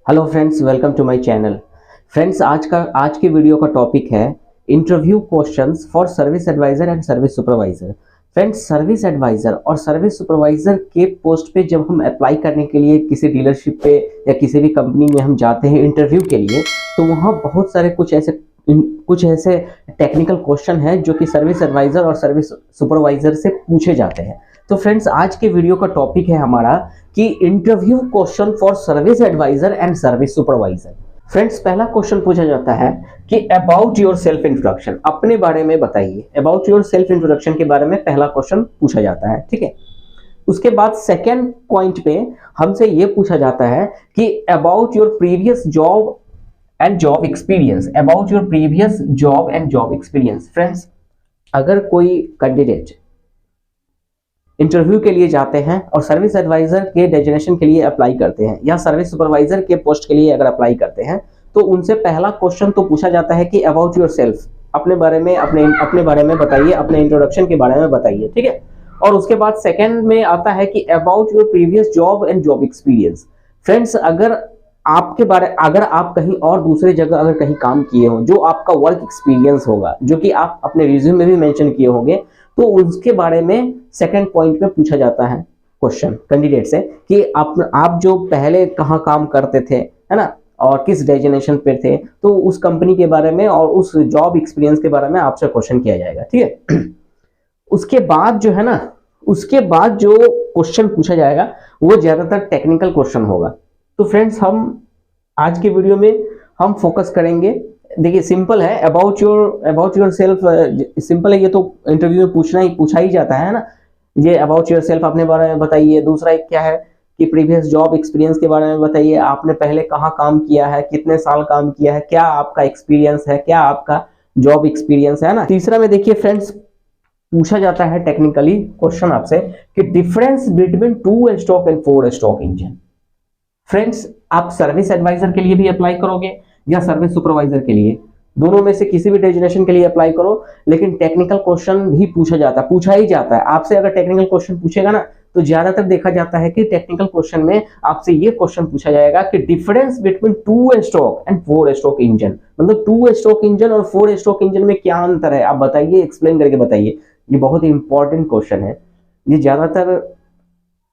Hello friends, welcome to my channel. Friends, आज के video का टॉपिक है interview questions for service advisor and service supervisor. Friends, service advisor और service supervisor के post पे जब हम अप्लाई करने के लिए किसी डीलरशिप पे या किसी भी कंपनी में हम जाते हैं इंटरव्यू के लिए, तो वहाँ बहुत सारे कुछ ऐसे टेक्निकल क्वेश्चन हैं जो कि सर्विस एडवाइजर और सर्विस सुपरवाइजर से पूछे जाते हैं। तो फ्रेंड्स, आज के वीडियो का टॉपिक है हमारा कि interview question for service advisor and service supervisor. Friends, पहला क्वेश्चन पूछा जाता है कि अबाउट योर सेल्फ इंट्रोडक्शन, अपने बारे में बताइए। अबाउट योर सेल्फ इंट्रोडक्शन के बारे में पहला क्वेश्चन पूछा जाता है, ठीक है। उसके बाद सेकेंड पॉइंट पे हमसे ये पूछा जाता है कि about your previous job and job experience. About your previous job and job experience. Friends, अगर कोई कैंडिडेट इंटरव्यू के लिए जाते हैं और सर्विस एडवाइजर के डेजिग्नेशन के लिए अप्लाई करते हैं या सर्विस सुपरवाइजर के पोस्ट के लिए अगर अप्लाई करते हैं, तो उनसे पहला क्वेश्चन तो पूछा जाता है कि अबाउट योर सेल्फ, अपने बारे में अपने बारे में बताइए, अपने इंट्रोडक्शन के बारे में बताइए, ठीक है। और उसके बाद सेकंड में आता है कि about your previous job and job experience. Friends, अगर आप कहीं और दूसरे जगह अगर कहीं काम किए हो, जो आपका वर्क एक्सपीरियंस होगा, जो कि आप अपने रिज्यूम में भी मेंशन किए होंगे, तो उसके बारे में सेकंड पॉइंट पे पूछा जाता है क्वेश्चन कैंडिडेट से कि आप जो पहले कहाँ काम करते थे, है ना, और किस डेजिग्नेशन पे थे, तो उस कंपनी के बारे में और उस जॉब एक्सपीरियंस के बारे में आपसे क्वेश्चन किया जाएगा, ठीक है। उसके बाद जो है ना, उसके बाद जो क्वेश्चन पूछा जाएगा वो ज्यादातर टेक्निकल क्वेश्चन होगा। तो फ्रेंड्स, हम आज के वीडियो में हम फोकस करेंगे। देखिए, सिंपल है, अबाउट योर सेल्फ सिंपल है, ये तो इंटरव्यू में पूछा ही जाता है ना। ये अबाउट योर सेल्फ अपने बारे में बताइए। दूसरा एक क्या है कि प्रीवियस जॉब एक्सपीरियंस के बारे में बताइए, आपने पहले कहाँ काम किया है, कितने साल काम किया है, क्या आपका एक्सपीरियंस है, क्या आपका जॉब एक्सपीरियंस है ना। तीसरा में देखिए फ्रेंड्स, पूछा जाता है टेक्निकली क्वेश्चन आपसे कि difference between 2 stroke and 4 stroke engine. Friends, आप सर्विस एडवाइजर के लिए भी अप्लाई करोगे या सर्विस सुपरवाइजर के लिए, दोनों में से किसी भी डेजिग्नेशन के लिए अप्लाई करो, लेकिन टेक्निकल क्वेश्चन भी पूछा ही जाता है आपसे। अगर टेक्निकल क्वेश्चन पूछेगा ना, तो ज्यादातर देखा जाता है कि टेक्निकल क्वेश्चन में आपसे ये क्वेश्चन पूछा जाएगा कि difference between 2 stroke and 4 stroke engine, मतलब 2 स्ट्रोक इंजन और 4 स्ट्रोक इंजन में क्या अंतर है, आप बताइए, एक्सप्लेन करके बताइए। ये बहुत ही इंपॉर्टेंट क्वेश्चन है। ये ज्यादातर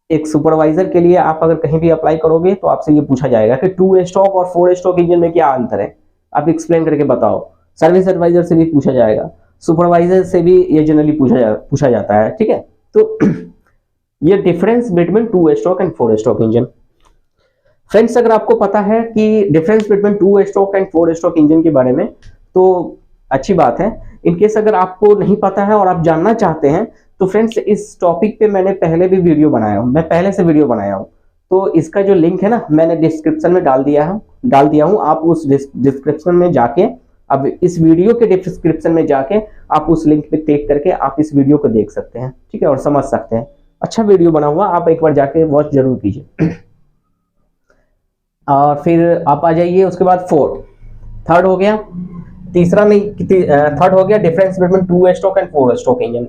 एक सुपरवाइजर के लिए आप अगर कहीं भी अप्लाई करोगे तो आपसे ये पूछा जाएगा कि 2 स्ट्रोक और 4 स्ट्रोक इंजन में क्या अंतर है, आप एक्सप्लेन करके बताओ। सर्विस एडवाइजर से भी पूछा जाएगा, सुपरवाइजर से भी ये जनरली पूछा जाता है, ठीक है। तो ये difference between 2 stroke and 4 stroke engine. Friends, अगर आपको पता है कि difference between 2 stroke and 4 stroke engine के बारे में, तो अच्छी बात है। इनकेस अगर आपको नहीं पता है और आप जानना चाहते हैं, तो फ्रेंड्स, इस टॉपिक पे मैंने पहले भी वीडियो बनाया हूं, मैं पहले से वीडियो बनाया हूं। तो इसका जो लिंक है ना, मैंने डिस्क्रिप्शन में डाल दिया हूं। आप उस डिस्क्रिप्शन में जाके, अब इस वीडियो के डिस्क्रिप्शन में जाके आप उस लिंक पे क्लिक करके आप इस वीडियो को देख सकते हैं, ठीक है, और समझ सकते हैं। अच्छा वीडियो बना हुआ, आप एक बार जाके वॉच जरूर कीजिए। और फिर आप आ जाइए उसके बाद थर्ड हो गया। थर्ड हो गया difference between 2 stroke and 4 stroke engine,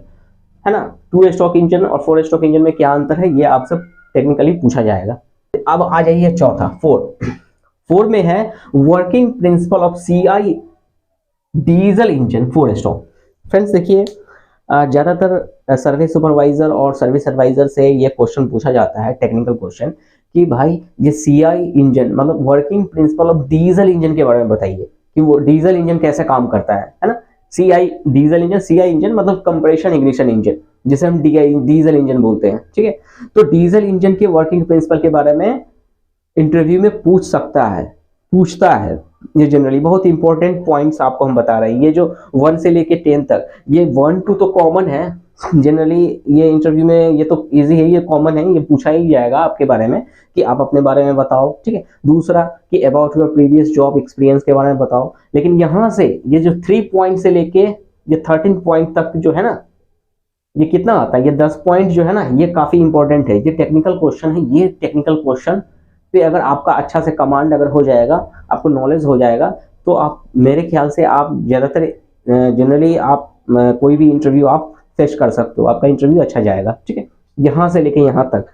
है ना। 2 स्ट्रोक इंजन और 4 स्ट्रोक इंजन में क्या अंतर है, ये आपसे टेक्निकली पूछा जाएगा। अब आ जाइए चौथा, फोर में है working principle of CI diesel engine 4 stroke. Friends, देखिए, ज्यादातर सर्विस सुपरवाइजर और सर्विस एडवाइजर से ये क्वेश्चन पूछा जाता है, टेक्निकल क्वेश्चन, कि भाई ये सीआई इंजन मतलब working principle of diesel engine के बारे में बताइए कि वो डीजल इंजन कैसे काम करता है ना। डीजल इंजन, सीआई इंजन मतलब कंप्रेशन इग्निशन इंजन, जिसे हम डीजल इंजन बोलते हैं, ठीक है। तो डीजल इंजन के वर्किंग प्रिंसिपल के बारे में इंटरव्यू में पूछता है। ये जनरली बहुत इंपॉर्टेंट पॉइंट्स आपको हम बता रहे हैं। ये जो 1 से लेके 10 तक, ये 1 2 तो कॉमन है जनरली, ये इंटरव्यू में ये तो इजी है, ये कॉमन है, ये पूछा ही जाएगा आपके बारे में कि आप अपने बारे में बताओ, ठीक है। दूसरा कि about your previous job experience के बारे में बताओ। लेकिन यहाँ से ये जो 3 पॉइंट से लेके ये 13 पॉइंट तक जो है ना, ये कितना आता है, ये 10 पॉइंट जो है ना, ये काफी इंपॉर्टेंट है। ये टेक्निकल क्वेश्चन है। ये टेक्निकल क्वेश्चन पे अगर आपका अच्छा से कमांड अगर हो जाएगा, आपको नॉलेज हो जाएगा, तो आप, मेरे ख्याल से आप ज्यादातर जनरली आप कोई भी इंटरव्यू आप फेस कर सकते हो, आपका इंटरव्यू अच्छा जाएगा, ठीक है। यहाँ से लेके यहाँ तक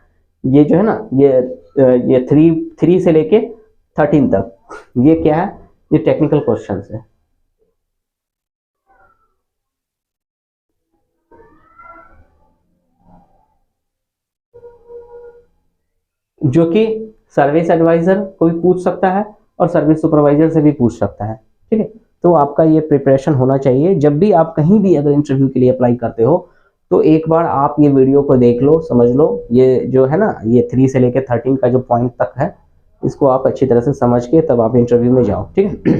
ये जो है ना, ये 3 से लेके 13 तक। ये क्या है, ये टेक्निकल क्वेश्चन है। जो कि सर्विस एडवाइजर को भी पूछ सकता है और सर्विस सुपरवाइजर से भी पूछ सकता है। ठीक है, तो आपका ये प्रिपरेशन होना चाहिए। जब भी आप कहीं भी अगर इंटरव्यू के लिए अप्लाई करते हो तो एक बार आप ये वीडियो को देख लो, समझ लो। ये जो है ना, ये 3 से लेकर 13 का जो पॉइंट तक है, इसको आप अच्छी तरह से समझ के तब आप इंटरव्यू में जाओ। ठीक है,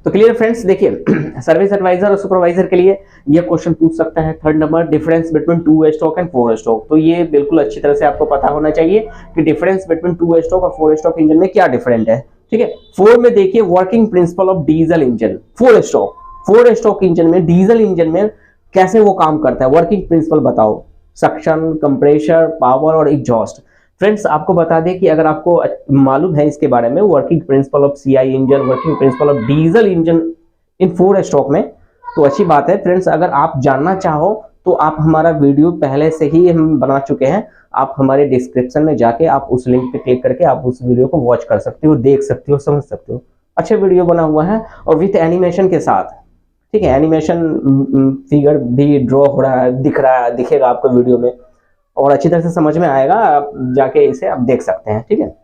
तो क्लियर फ्रेंड्स। देखिए सर्विस एडवाइजर और सुपरवाइजर के लिए ये क्वेश्चन पूछ सकता है। Third number, difference between 2 stroke and 4 stroke. तो ये बिल्कुल अच्छी तरह से आपको पता होना चाहिए कि डिफरेंस बिटवीन 2 स्ट्रोक और 4 स्ट्रोक इंजन में क्या डिफरेंट है। ठीक है, 4 में देखिए working principle of diesel engine. 4 stroke engine में, डीजल इंजन में कैसे वो काम करता है, वर्किंग प्रिंसिपल बताओ। सक्शन, कंप्रेशर, पावर और एग्जॉस्ट। फ्रेंड्स आपको बता दें कि अगर आपको मालूम है इसके बारे में, working principle of CI engine, working principle of diesel engine in 4 stroke में, तो अच्छी बात है फ्रेंड्स। अगर आप जानना चाहो तो आप हमारा वीडियो पहले से ही हम बना चुके हैं। आप हमारे डिस्क्रिप्शन में जाके आप उस लिंक पे क्लिक करके आप उस वीडियो को वॉच कर सकते हो, देख सकते हो, समझ सकते हो। अच्छा वीडियो बना हुआ है और विथ एनिमेशन के साथ। ठीक है, एनिमेशन फिगर भी ड्रॉ हो रहा है, दिखेगा आपको वीडियो में और अच्छी तरह से समझ में आएगा। आप जाके इसे आप देख सकते हैं। ठीक है,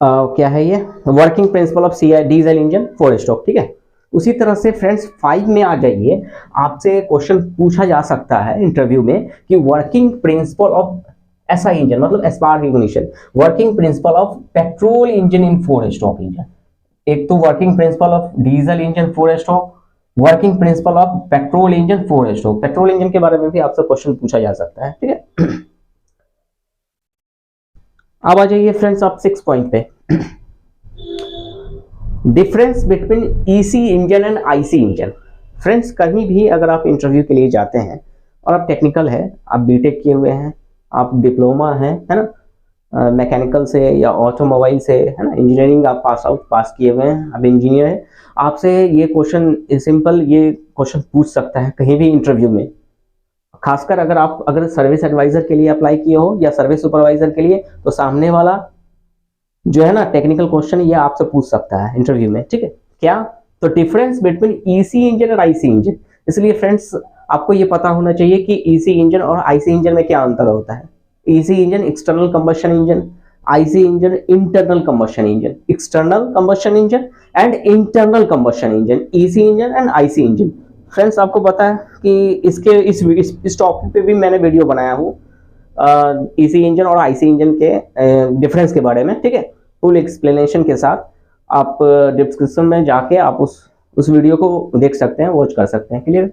क्या है ये, working principle of CI diesel engine 4 stroke. ठीक है, उसी तरह से फ्रेंड्स 5 में आ जाइए। आपसे क्वेश्चन पूछा जा सकता है इंटरव्यू में कि working principle of SI engine, मतलब spark ignition, working principle of petrol engine in 4 stroke engine. एक तो working principle of diesel engine 4 stroke, working principle of petrol engine 4 stroke. Petrol engine के बारे में भी आपसे क्वेश्चन पूछा जा सकता है। ठीक है, अब आ जाइए फ्रेंड्स आप 6 पॉइंट पे, difference between EC engine and IC engine. Friends कहीं भी अगर आप इंटरव्यू के लिए जाते हैं और आप टेक्निकल है, आप बीटेक किए हुए हैं, आप डिप्लोमा है ना, मैकेनिकल से या ऑटोमोबाइल से, है ना, इंजीनियरिंग आप पास किए हुए हैं, आप इंजीनियर हैं, आपसे ये क्वेश्चन सिंपल ये क्वेश्चन पूछ सकता है कहीं भी इंटरव्यू में। खासकर अगर सर्विस एडवाइजर के लिए अप्लाई किए हो या सर्विस सुपरवाइजर के लिए, तो सामने वाला जो है ना टेक्निकल क्वेश्चन ये आपसे पूछ सकता है इंटरव्यू में। ठीक है, क्या, तो डिफरेंस बिटवीन ईसी इंजन और आईसी इंजन। इसलिए फ्रेंड्स आपको ये पता होना चाहिए कि ईसी इंजन और आईसी इंजन में क्या अंतर होता है। EC engine external combustion engine, IC engine internal combustion engine. External combustion engine and internal combustion engine, EC engine and IC engine. Friends आपको पता है कि इसके इस टॉपिक पे भी मैंने वीडियो बनाया हूँ, ईसी इंजन और आईसी इंजन के डिफरेंस के बारे में। ठीक है, फुल एक्सप्लेनेशन के साथ आप डिस्क्रिप्शन में जाके आप उस वीडियो को देख सकते हैं, वॉच कर सकते हैं। क्लियर,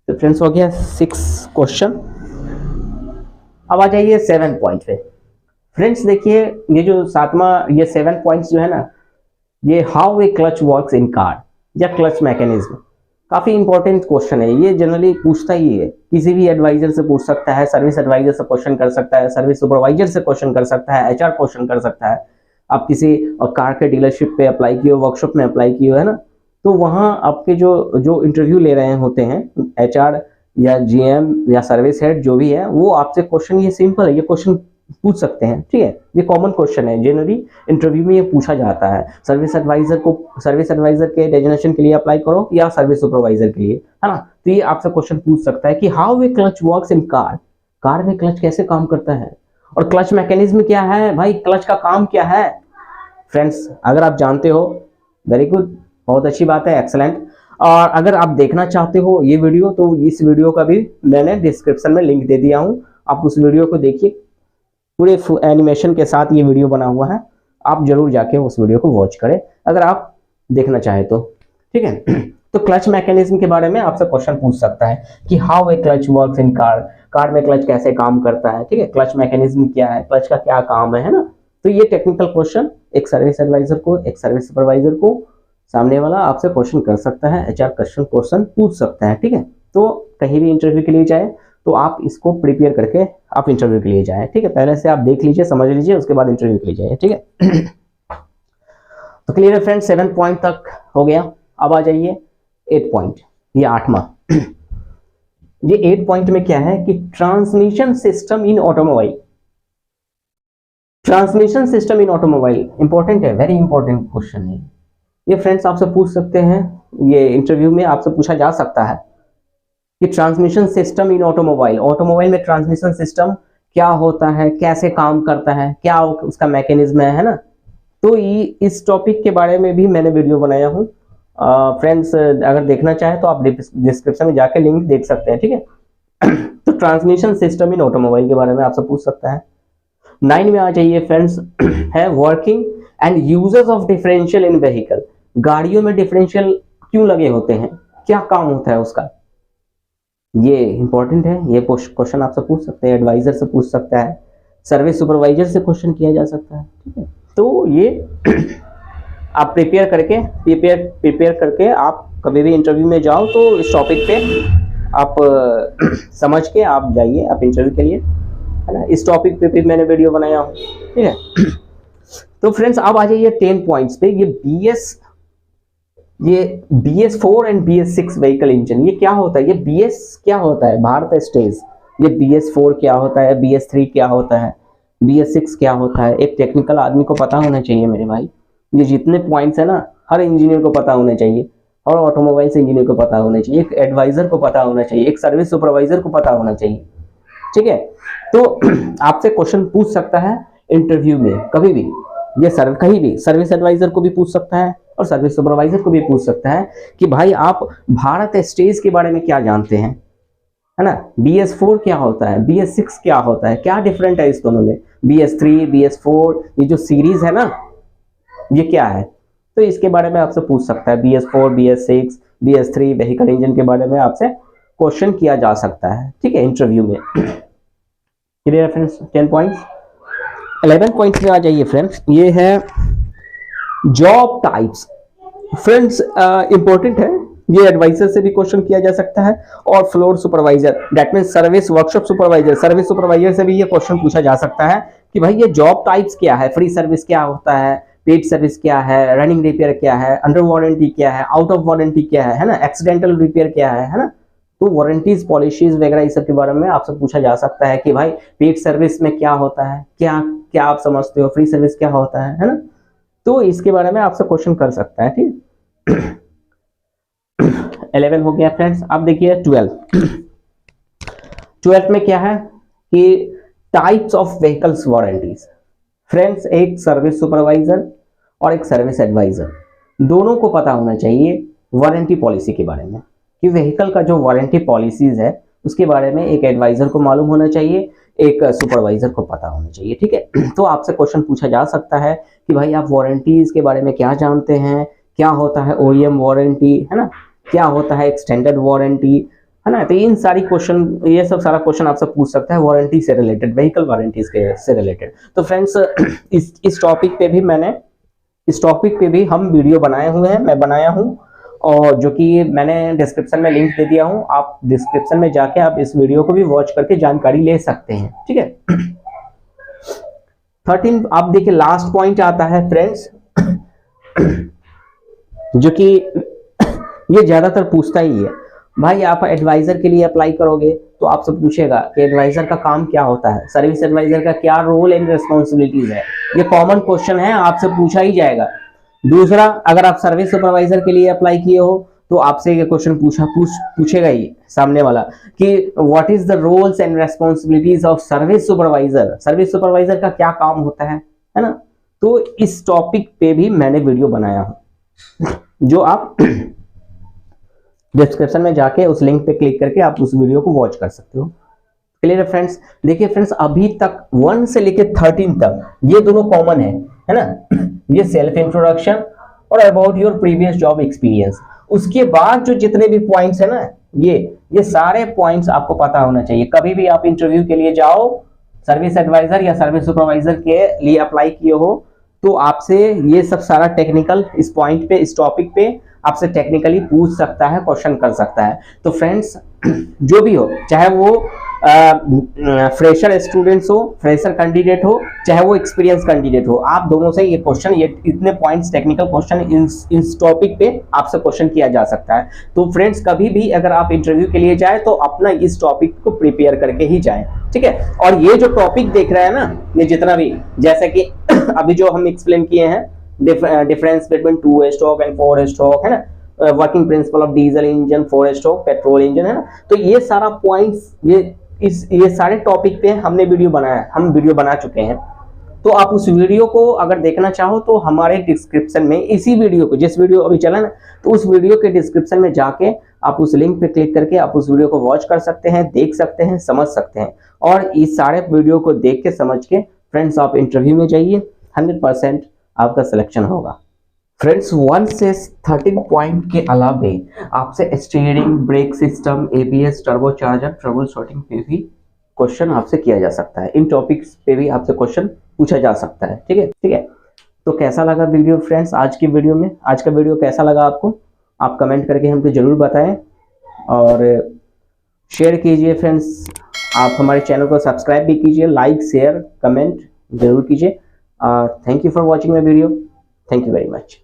तो फ्रेंड्स हो गया 6 क्वेश्चन। अब आ जाइए 7 पॉइंट पे। फ्रेंड्स देखिए ये जो 7वां, ये 7 पॉइंट्स जो है ना, ये how a clutch works in car या क्लच मैकेनिज्म, काफी इंपॉर्टेंट क्वेश्चन है। ये जनरली पूछता ही है, किसी भी एडवाइजर से पूछ सकता है, सर्विस एडवाइजर से क्वेश्चन कर सकता है, सर्विस सुपरवाइजर से क्वेश्चन कर सकता है, एचआर क्वेश्चन कर सकता है। आप किसी कार के डीलरशिप पे अप्लाई किए हो, वर्कशॉप में अप्लाई किए हो, है ना, तो वहाँ आपके जो इंटरव्यू ले रहे होते हैं एचआर या जीएम या सर्विस हेड जो भी है, वो आपसे क्वेश्चन, ये सिंपल है, ये क्वेश्चन पूछ सकते हैं। ठीक है, ये कॉमन क्वेश्चन है, जनरली इंटरव्यू में ये पूछा जाता है। सर्विस एडवाइजर के डेजिग्नेशन के लिए अप्लाई करो या सर्विस सुपरवाइजर के लिए, है ना, तो ये आपसे क्वेश्चन पूछ सकता है कि how a clutch works in car, car में क्लच कैसे काम करता है, और क्लच मैकेनिज्म क्या है, भाई क्लच का काम क्या है। फ्रेंड्स अगर आप जानते हो, वेरी गुड, बहुत अच्छी बात है, एक्सलेंट। और अगर आप देखना चाहते हो ये वीडियो, तो इस वीडियो का भी मैंने डिस्क्रिप्शन में लिंक दे दिया हूँ, आप उस वीडियो को देखिए, पूरे एनिमेशन के साथ ये वीडियो बना हुआ है, आप जरूर जाके उस वीडियो को वॉच करें अगर आप देखना चाहे तो। ठीक है, तो क्लच मैकेनिज्म के बारे में आपसे क्वेश्चन पूछ सकता है कि how a clutch works in car, car में क्लच कैसे काम करता है। ठीक है, क्लच मैकेनिज्म क्या है, क्लच का क्या काम है ना। तो ये टेक्निकल क्वेश्चन एक सर्विस एडवाइजर को, एक सर्विस सुपरवाइजर को, सामने वाला आपसे क्वेश्चन कर सकता है, एचआर क्वेश्चन पूछ सकता है। ठीक है, तो कहीं भी इंटरव्यू के लिए जाए तो आप इसको प्रिपेयर करके आप इंटरव्यू के लिए जाएं। ठीक है, पहले से आप देख लीजिए, समझ लीजिए, उसके बाद इंटरव्यू के लिए जाइए। ठीक है, तो क्लियर है फ्रेंड्स, 7 पॉइंट तक हो गया। अब आ जाइए 8 पॉइंट, ये 8वां। ये 8 पॉइंट में क्या है कि transmission system in automobile, transmission system in automobile important है, वेरी इंपॉर्टेंट क्वेश्चन है ये फ्रेंड्स, आपसे पूछ सकते हैं, ये इंटरव्यू में आपसे पूछा जा सकता है कि transmission system in automobile, automobile में ट्रांसमिशन सिस्टम क्या होता है, कैसे काम करता है, क्या उसका मैकेनिज्म है ना। तो इस टॉपिक के बारे में भी मैंने वीडियो बनाया हूँ फ्रेंड्स, अगर देखना चाहे तो आप डिस्क्रिप्शन में जाके लिंक देख सकते हैं, ठीक है। तो ट्रांसमिशन सिस्टम इन ऑटोमोबाइल के बारे में आपसे पूछ सकता है। 9 में आ जाइए फ्रेंड्स, है working and uses of differential in vehicle, गाड़ियों में डिफरेंशियल क्यों लगे होते हैं, क्या काम होता है उसका, ये इंपॉर्टेंट है, ये क्वेश्चन आपसे पूछ सकते हैं, एडवाइजर से पूछ सकता है, सर्विस सुपरवाइजर से क्वेश्चन किया जा सकता है, ठीक है। तो ये आप प्रिपेयर करके आप कभी भी इंटरव्यू में जाओ तो इस टॉपिक पे आप समझ के आप जाइए आप इंटरव्यू के लिए, है ना। इस टॉपिक पे भी मैंने वीडियो बनाया हूँ, ठीक है। तो फ्रेंड्स आप आ जाइए 10 पॉइंट्स पे, ये BS4 and BS6 vehicle engine, ये क्या होता है, ये BS क्या होता है, भारत स्टेज, ये BS4 क्या होता है, BS3 क्या होता है, BS6 क्या होता है, एक टेक्निकल आदमी को पता होना चाहिए मेरे भाई। ये जितने पॉइंट्स है ना, हर इंजीनियर को पता होने चाहिए, और ऑटोमोबाइल्स इंजीनियर को पता होना चाहिए, एक एडवाइजर को पता होना चाहिए, एक सर्विस सुपरवाइजर को पता होना चाहिए, ठीक है। तो आपसे क्वेश्चन पूछ सकता है इंटरव्यू में कभी भी, ये कहीं भी सर्विस एडवाइजर को भी पूछ सकता है और सर्विस सुपरवाइजर को भी पूछ सकता है कि भाई आप भारत स्टेज के बारे में क्या जानते हैं, है ना। BS4 क्या होता है, BS6 क्या होता है, क्या डिफरेंट है इस दोनों में, BS3 BS4 ये जो सीरीज है ना, ये क्या है, तो इसके बारे में आपसे पूछ सकता है। BS4 BS6 BS3 vehicle engine के बारे में आपसे क्वेश्चन किया जा सकता है, ठीक है, इंटरव्यू में। Clear friends, 10 points. 11 पॉइंट्स में आ जाइए फ्रेंड्स, ये है जॉब टाइप्स। फ्रेंड्स इंपॉर्टेंट है, ये एडवाइजर से भी क्वेश्चन किया जा सकता है, और floor supervisor that means service workshop supervisor, service supervisor से भी ये क्वेश्चन पूछा जा सकता है कि भाई ये जॉब टाइप्स क्या है, फ्री सर्विस क्या होता है, पेड सर्विस क्या है, रनिंग रिपेयर क्या है, अंडर वारंटी क्या है, आउट ऑफ वारंटी क्या है ना, एक्सीडेंटल रिपेयर क्या है ना। तो वारंटीज पॉलिसीज वगैरह इस सब के बारे में आपसे पूछा जा सकता है कि भाई पेड सर्विस में क्या होता है, क्या क्या आप समझते हो, फ्री सर्विस क्या होता है ना। तो इसके बारे में आपसे क्वेश्चन कर सकता है, ठीक। 11 हो गया फ्रेंड्स। अब देखिए 12 में क्या है कि types of vehicles warranties. Friends एक सर्विस सुपरवाइजर और एक सर्विस एडवाइजर दोनों को पता होना चाहिए वारंटी पॉलिसी के बारे में, कि व्हीकल का जो वारंटी पॉलिसीज है उसके बारे में एक एडवाइजर को मालूम होना चाहिए, एक सुपरवाइजर को पता होना चाहिए, ठीक है। तो आपसे क्वेश्चन पूछा जा सकता है कि भाई आप वारंटीज के बारे में क्या जानते हैं, क्या होता है OEM वारंटी, है ना, क्या होता है एक्सटेंडेड वारंटी, है ना। तो इन सारी क्वेश्चन, ये सब सारा क्वेश्चन आपसे पूछ सकता है वारंटी से रिलेटेड, व्हीकल वारंटीज से रिलेटेड। तो फ्रेंड्स इस टॉपिक पे भी हम वीडियो बनाए हुए हैं, मैं बनाया हूँ, और जो कि मैंने डिस्क्रिप्शन में लिंक दे दिया हूं, आप डिस्क्रिप्शन में जाके आप इस वीडियो को भी वॉच करके जानकारी ले सकते हैं, ठीक है। 13 आप देखिए लास्ट पॉइंट आता है फ्रेंड्स, जो कि ये ज्यादातर पूछता ही है, भाई आप एडवाइजर के लिए अप्लाई करोगे तो आपसे पूछेगा कि एडवाइजर का काम क्या होता है, सर्विस एडवाइजर का क्या रोल एंड रिस्पॉन्सिबिलिटीज है, ये कॉमन क्वेश्चन है, आपसे पूछा ही जाएगा। दूसरा, अगर आप सर्विस सुपरवाइजर के लिए अप्लाई किए हो तो आपसे ये क्वेश्चन पूछेगा ही सामने वाला कि what is the roles and responsibilities of service supervisor, service supervisor का क्या काम होता है ना। तो इस टॉपिक पे भी मैंने वीडियो बनाया हूं, जो आप डिस्क्रिप्शन में जाके उस लिंक पे क्लिक करके आप उस वीडियो को वॉच कर सकते हो। क्लियर है फ्रेंड्स। देखिए फ्रेंड्स अभी तक 1 से लेकर 13 तक ये दोनों कॉमन है ना, ये सेल्फ इंट्रोडक्शन और about your previous job experience. उसके बाद जो जितने भी पॉइंट्स है ना, ये सारे पॉइंट्स आपको पता होना चाहिए। कभी भी आप इंटरव्यू के लिए जाओ, सर्विस एडवाइजर या सर्विस सुपरवाइजर के लिए अप्लाई किए हो, तो आपसे ये सब सारा टेक्निकल इस पॉइंट पे, इस टॉपिक पे आपसे टेक्निकली पूछ सकता है, क्वेश्चन कर सकता है। तो फ्रेंड्स जो भी हो, चाहे वो फ्रेशर स्टूडेंट्स हो, फ्रेशर कैंडिडेट हो, चाहे वो एक्सपीरियंस कैंडिडेट हो, आप दोनों से ये क्वेश्चन, ये इतने पॉइंट्स टेक्निकल क्वेश्चन इस टॉपिक पे आपसे क्वेश्चन किया जा सकता है। तो फ्रेंड्स कभी भी अगर आप इंटरव्यू के लिए जाए तो अपना इस टॉपिक को प्रिपेयर करके ही जाए, ठीक है। और ये जो टॉपिक देख रहे हैं ना, ये जितना भी, जैसे कि अभी जो हम एक्सप्लेन किए हैं, difference between 2 stroke and 4 stroke, है ना, working principle of diesel engine, 4 stroke petrol engine, है ना। तो ये सारा पॉइंट्स, ये सारे टॉपिक पे हमने वीडियो बनाया, हम वीडियो बना चुके हैं। तो आप उस वीडियो को अगर देखना चाहो तो हमारे डिस्क्रिप्शन में, इसी वीडियो को, जिस वीडियो अभी चला ना, तो उस वीडियो के डिस्क्रिप्शन में जाके आप उस लिंक पे क्लिक करके आप उस वीडियो को वॉच कर सकते हैं, देख सकते हैं, समझ सकते हैं। और इस सारे वीडियो को देख के समझ के फ्रेंड्स आप इंटरव्यू में जाइए, 100% आपका सिलेक्शन होगा। फ्रेंड्स 1 से 13 पॉइंट के अलावा आपसे steering, brake system, ABS, turbo charger, trouble shooting पे भी क्वेश्चन आपसे किया जा सकता है। इन टॉपिक्स पे भी आपसे क्वेश्चन पूछा जा सकता है, ठीक है, ठीक है। तो कैसा लगा वीडियो फ्रेंड्स, आज की वीडियो में, आज का वीडियो कैसा लगा आपको, आप कमेंट करके हमको जरूर बताएं और शेयर कीजिए फ्रेंड्स। आप हमारे चैनल को सब्सक्राइब भी कीजिए, लाइक, शेयर, कमेंट जरूर कीजिए। Thank you for watching my video, thank you very much.